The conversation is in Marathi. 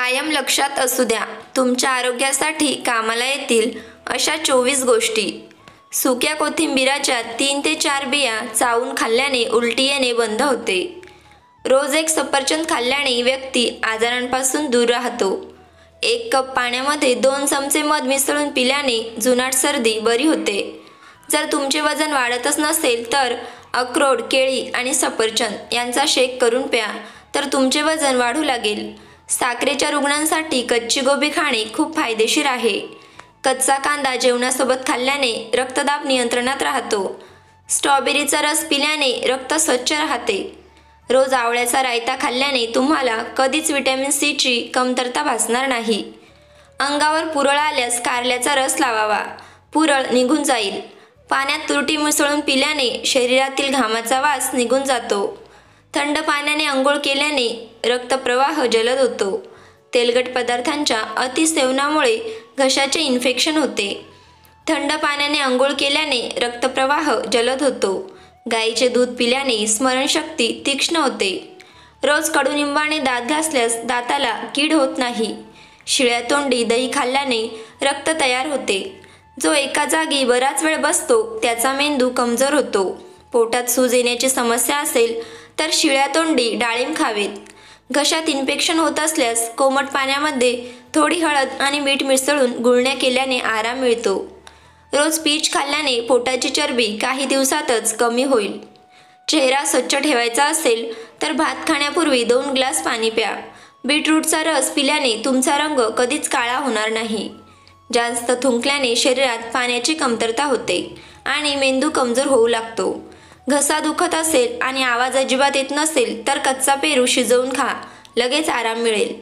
कायम लक्षात असू द्या, तुमच्या आरोग्यासाठी कामाला येतील अशा 24 गोष्टी. सुक्या कोथिंबीराच्या 3 ते 4 बिया चावून खाल्ल्याने उलटी येणे बंद होते. रोज एक सफरचंद खाल्ल्याने व्यक्ती आजारांपासून दूर राहतो. 1 कप पाण्यामध्ये 2 चमचे मध मिसळून पिल्याने जुनाट सर्दी बरी होते. जर तुमचे वजन वाढतच नसेल तर अक्रोड, केळी आणि सफरचंद यांचा शेक करून प्या, तर तुमचे वजन वाढू लागेल. साखरेच्या रुग्णांसाठी कच्ची गोबी खाणे खूप फायदेशीर आहे. कच्चा कांदा जेवणासोबत खाल्ल्याने रक्तदाब नियंत्रणात राहतो. स्ट्रॉबेरीचा रस पिल्याने रक्त स्वच्छ राहते. रोज आवळ्याचा रायता खाल्ल्याने तुम्हाला कधीच व्हिटॅमिन सीची कमतरता भासणार नाही. अंगावर पुरळ आल्यास कारल्याचा रस लावावा, पुरळ निघून जाईल. पाण्यात तुरटी मिसळून पिल्याने शरीरातील घामाचा वास निघून जातो. थंड पाण्याने अंघोळ केल्याने रक्तप्रवाह जलद होतो. तेलकट पदार्थांच्या अतिसेवनामुळे घशाचे इन्फेक्शन होते. थंड पाण्याने अंघोळ केल्याने रक्तप्रवाह जलद होतो. गाईचे दूध पिल्याने स्मरणशक्ती तीक्ष्ण होते. रोज कडुनिंबाने दात घासल्यास दाताला कीड होत नाही. शिळ्या तोंडी दही खाल्ल्याने रक्त तयार होते. जो एका जागी बराच वेळ बसतो त्याचा मेंदू कमजोर होतो. पोटात सूज येण्याची समस्या असेल तर शिळ्या तोंडी डाळिंब खावेत. घशात इन्फेक्शन होत असल्यास कोमट पाण्यामध्ये थोडी हळद आणि मीठ मिसळून गुळण्या केल्याने आराम मिळतो. रोज पीच खाल्ल्याने पोटाची चरबी काही दिवसातच कमी होईल. चेहरा स्वच्छ ठेवायचा असेल तर भात खाण्यापूर्वी 2 ग्लास पाणी प्या. बीटरूटचा रस पिल्याने तुमचा रंग कधीच काळा होणार नाही. जास्त थुंकल्याने शरीरात पाण्याची कमतरता होते आणि मेंदू कमजोर होऊ लागतो. घसा दुखत असेल आणि आवाज अजिबात येत नसेल तर कच्चा पेरू शिजवून खा, लगेच आराम मिळेल.